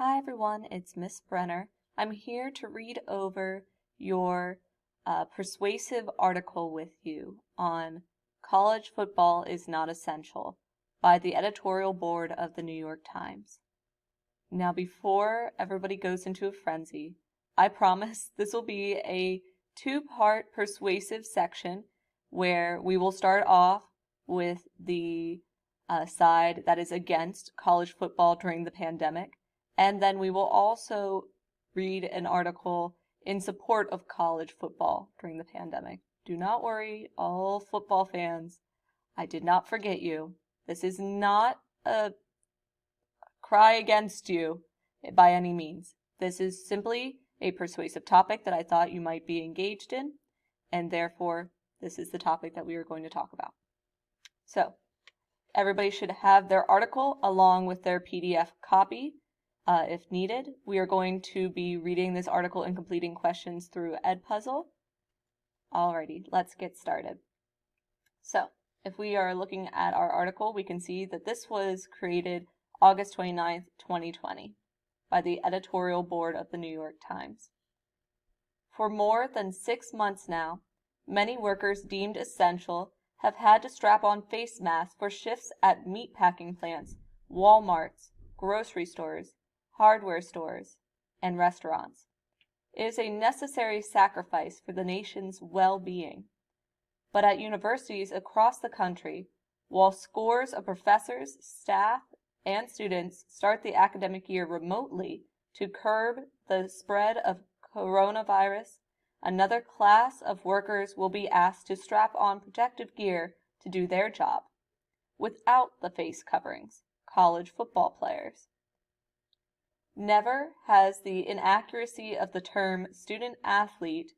Hi everyone, it's Miss Brenner. I'm here to read over your persuasive article with you on College Football is Not Essential by the editorial board of the New York Times. Now, before everybody goes into a frenzy, I promise this will be a two-part persuasive section where we will start off with the side that is against college football during the pandemic. And then we will also read an article in support of college football during the pandemic. Do not worry, all football fans. I did not forget you. This is not a cry against you by any means. This is simply a persuasive topic that I thought you might be engaged in, and therefore this is the topic that we are going to talk about. So, everybody should have their article along with their PDF copy. If needed, we are going to be reading this article and completing questions through Edpuzzle. Alrighty, let's get started. So, if we are looking at our article, we can see that this was created August 29th, 2020 by the editorial board of the New York Times. For more than 6 months now, many workers deemed essential have had to strap on face masks for shifts at meatpacking plants, Walmarts, grocery stores, hardware stores, and restaurants. It is a necessary sacrifice for the nation's well-being. But at universities across the country, while scores of professors, staff, and students start the academic year remotely to curb the spread of coronavirus, another class of workers will be asked to strap on protective gear to do their job, without the face coverings, college football players. Never has the inaccuracy of the term student athlete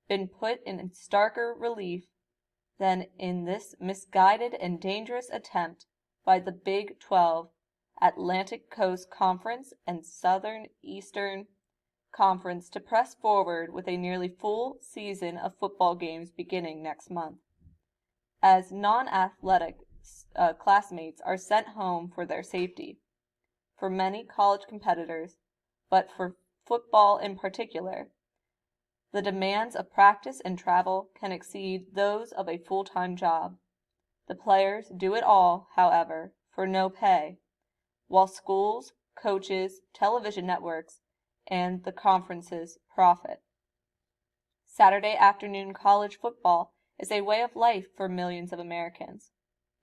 been put in starker relief than in this misguided and dangerous attempt by the Big 12, Atlantic Coast Conference, and Southern Eastern Conference to press forward with a nearly full season of football games beginning next month, as non-athletic classmates are sent home for their safety. For many college competitors, but for football in particular, the demands of practice and travel can exceed those of a full-time job. The players do it all, however, for no pay, while schools, coaches, television networks, and the conferences profit. Saturday afternoon college football is a way of life for millions of Americans.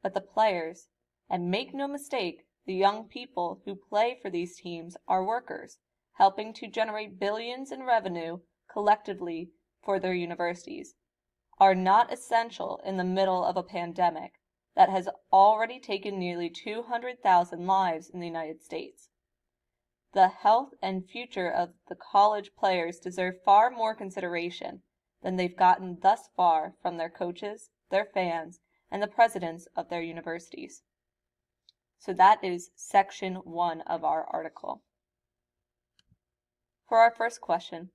But the players, and make no mistake, the young people who play for these teams are workers, helping to generate billions in revenue collectively for their universities, are not essential in the middle of a pandemic that has already taken nearly 200,000 lives in the United States. The health and future of the college players deserve far more consideration than they've gotten thus far from their coaches, their fans, and the presidents of their universities. So that is section 1 of our article. For our first question,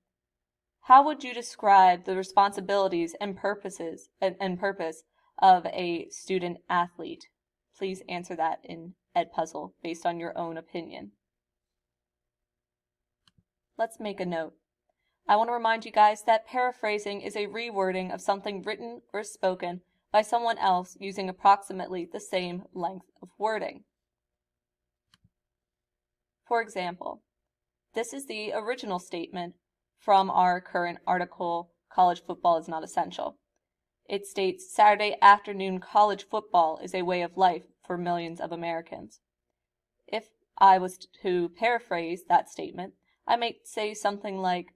how would you describe the responsibilities and purpose of a student athlete? Please answer that in Edpuzzle based on your own opinion. Let's make a note. I want to remind you guys that paraphrasing is a rewording of something written or spoken by someone else using approximately the same length of wording. For example, this is the original statement from our current article, College Football is Not Essential. It states, Saturday afternoon college football is a way of life for millions of Americans. If I was to paraphrase that statement, I might say something like,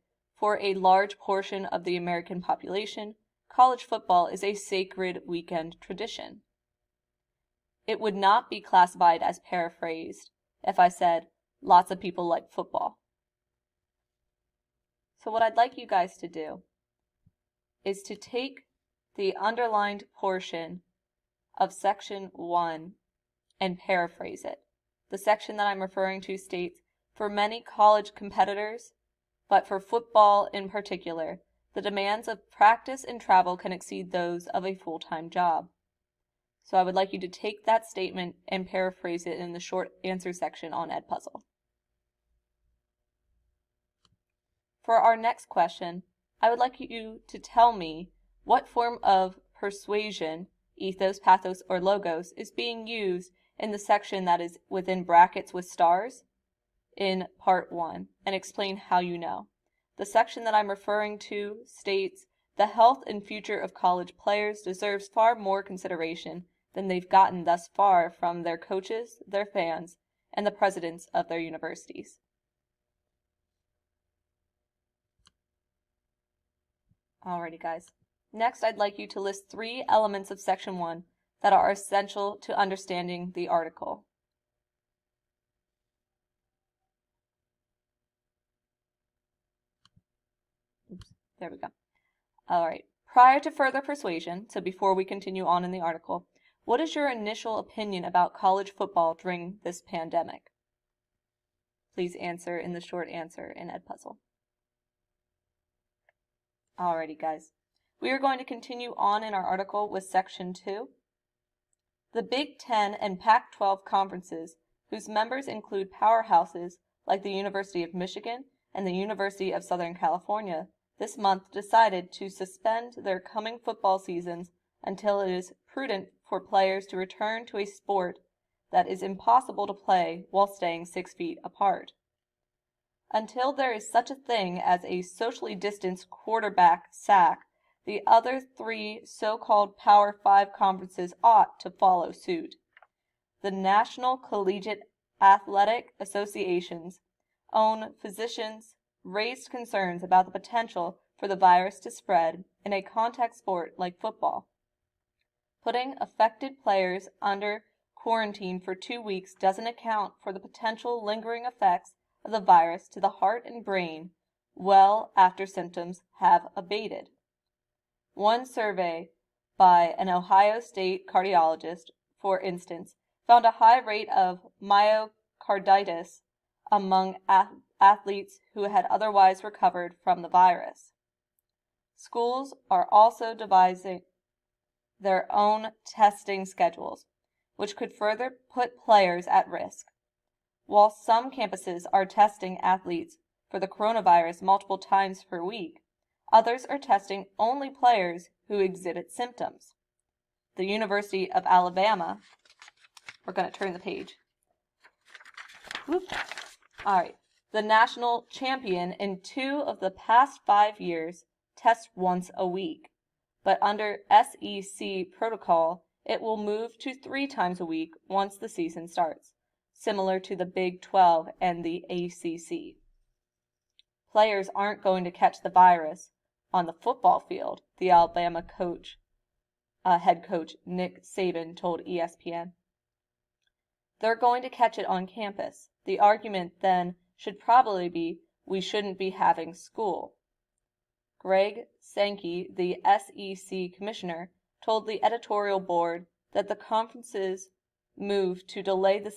for a large portion of the American population, college football is a sacred weekend tradition. It would not be classified as paraphrased if I said, lots of people like football. So what I'd like you guys to do is to take the underlined portion of section 1 and paraphrase it. The section that I'm referring to states, for many college competitors, but for football in particular, the demands of practice and travel can exceed those of a full-time job. So I would like you to take that statement and paraphrase it in the short answer section on Edpuzzle. For our next question, I would like you to tell me what form of persuasion, ethos, pathos, or logos, is being used in the section that is within brackets with stars in part 1, and explain how you know. The section that I'm referring to states, the health and future of college players deserves far more consideration than they've gotten thus far from their coaches, their fans, and the presidents of their universities. Alrighty, guys. Next, I'd like you to list 3 elements of section 1 that are essential to understanding the article. Oops, there we go. Alright, prior to further persuasion, so before we continue on in the article, what is your initial opinion about college football during this pandemic? Please answer in the short answer in Edpuzzle. Alrighty, guys. We are going to continue on in our article with section 2. The Big Ten and Pac-12 conferences, whose members include powerhouses like the University of Michigan and the University of Southern California, this month decided to suspend their coming football seasons until it is prudent for players to return to a sport that is impossible to play while staying 6 feet apart. Until there is such a thing as a socially distanced quarterback sack, the other 3 so-called Power 5 conferences ought to follow suit. The National Collegiate Athletic Association's own physicians raised concerns about the potential for the virus to spread in a contact sport like football. Putting affected players under quarantine for 2 weeks doesn't account for the potential lingering effects of the virus to the heart and brain well after symptoms have abated. One survey by an Ohio State cardiologist, for instance, found a high rate of myocarditis among athletes who had otherwise recovered from the virus. Schools are also devising their own testing schedules, which could further put players at risk. While some campuses are testing athletes for the coronavirus multiple times per week, others are testing only players who exhibit symptoms. The University of Alabama, we're going to turn the page. Alright, the national champion in 2 of the past 5 years tests once a week, but under SEC protocol, it will move to 3 times a week once the season starts, similar to the Big 12 and the ACC. Players aren't going to catch the virus on the football field, the Alabama head coach Nick Saban told ESPN. They're going to catch it on campus. The argument then should probably be we shouldn't be having school. Greg Sankey, the SEC commissioner, told the editorial board that the conference's move to delay the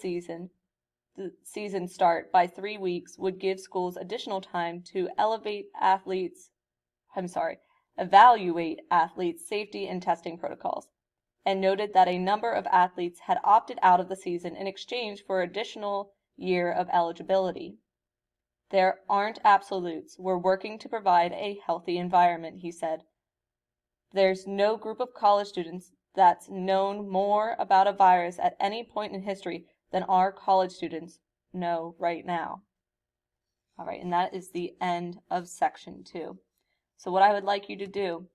season start by 3 weeks would give schools additional time to evaluate athletes' safety and testing protocols, and noted that a number of athletes had opted out of the season in exchange for an additional year of eligibility. There aren't absolutes. We're working to provide a healthy environment, he said. There's no group of college students that's known more about a virus at any point in history than our college students know right now. All right, and that is the end of section 2. So what I would like you to do,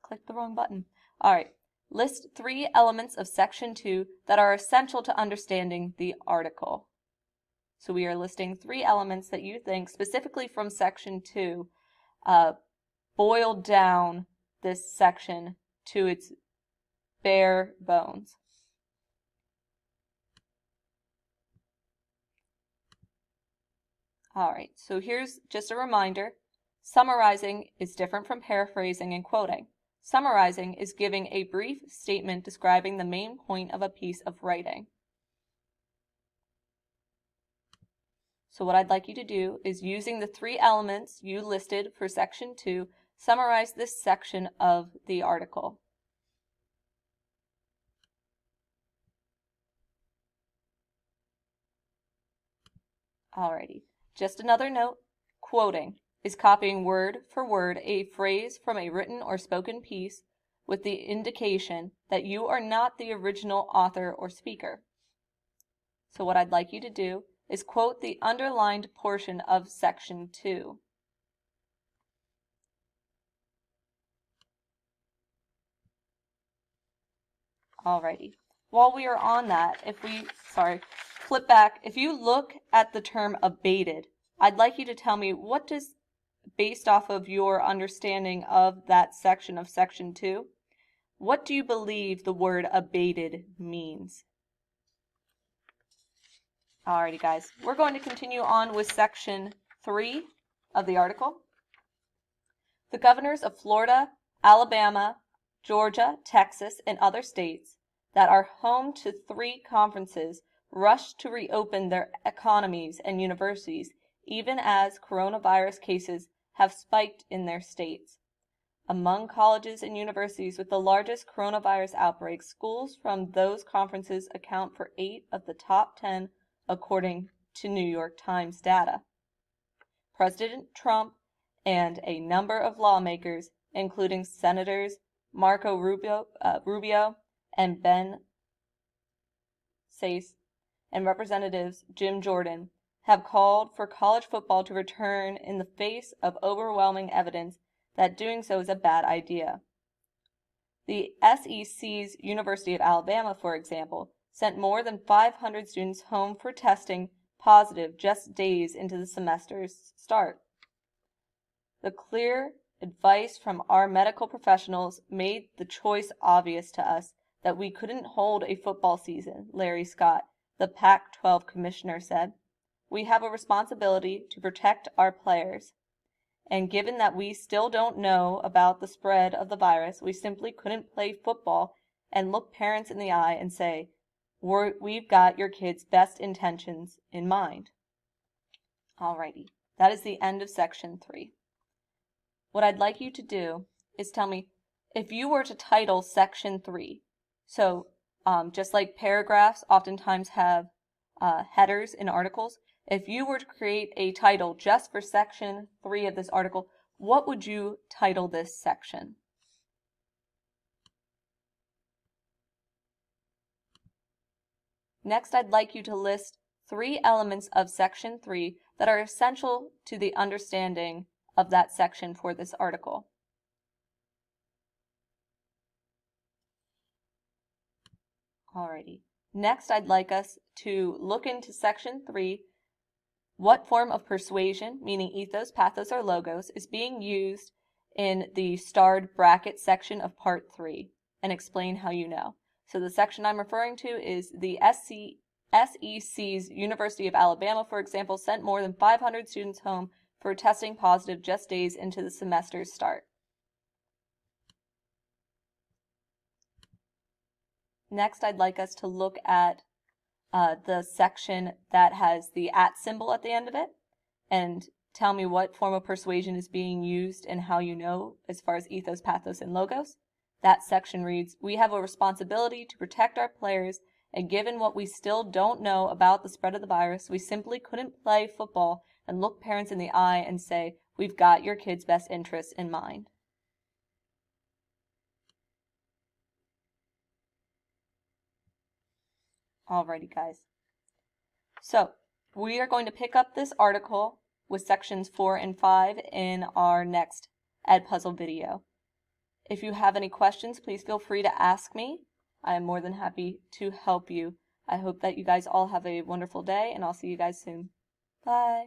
clicked the wrong button. All right, list 3 elements of section 2 that are essential to understanding the article. So we are listing 3 elements that you think, specifically from section 2, boiled down this section to its bare bones. All right, so here's just a reminder. Summarizing is different from paraphrasing and quoting. Summarizing is giving a brief statement describing the main point of a piece of writing. So what I'd like you to do is, using the 3 elements you listed for section 2, summarize this section of the article. Alrighty, just another note, quoting is copying word for word a phrase from a written or spoken piece with the indication that you are not the original author or speaker. So what I'd like you to do is quote the underlined portion of section 2. Alrighty. While we are on that, flip back, if you look at the term abated, I'd like you to tell me what does, based off of your understanding of that section of section 2, what do you believe the word abated means? Alrighty guys, we're going to continue on with section 3 of the article. The governors of Florida, Alabama, Georgia, Texas, and other states that are home to 3 conferences rushed to reopen their economies and universities even as coronavirus cases have spiked in their states. Among colleges and universities with the largest coronavirus outbreaks, schools from those conferences account for 8 of the top 10 according to New York Times data. President Trump and a number of lawmakers, including Senators Marco Rubio and Ben Sasse, and Representatives Jim Jordan, have called for college football to return in the face of overwhelming evidence that doing so is a bad idea. The SEC's University of Alabama, for example, sent more than 500 students home for testing positive just days into the semester's start. The clear advice from our medical professionals made the choice obvious to us that we couldn't hold a football season, Larry Scott, the Pac-12 commissioner, said. We have a responsibility to protect our players. And given that we still don't know about the spread of the virus, we simply couldn't play football and look parents in the eye and say, we've got your kids' best intentions in mind. Alrighty, that is the end of section 3. What I'd like you to do is tell me if you were to title section 3. So just like paragraphs oftentimes have headers in articles, if you were to create a title just for section 3 of this article, what would you title this section? Next, I'd like you to list 3 elements of section 3 that are essential to the understanding of that section for this article. Alrighty. Next, I'd like us to look into section 3. What form of persuasion, meaning ethos, pathos, or logos, is being used in the starred bracket section of part 3, and explain how you know. So the section I'm referring to is the SEC's University of Alabama, for example, sent more than 500 students home for testing positive just days into the semester's start. Next, I'd like us to look at the section that has the @ symbol at the end of it, and tell me what form of persuasion is being used and how you know as far as ethos, pathos, and logos. That section reads, we have a responsibility to protect our players, and given what we still don't know about the spread of the virus, we simply couldn't play football and look parents in the eye and say, we've got your kids' best interests in mind. Alrighty, guys. So, we are going to pick up this article with sections 4 and 5 in our next Edpuzzle video. If you have any questions, please feel free to ask me. I am more than happy to help you. I hope that you guys all have a wonderful day, and I'll see you guys soon. Bye.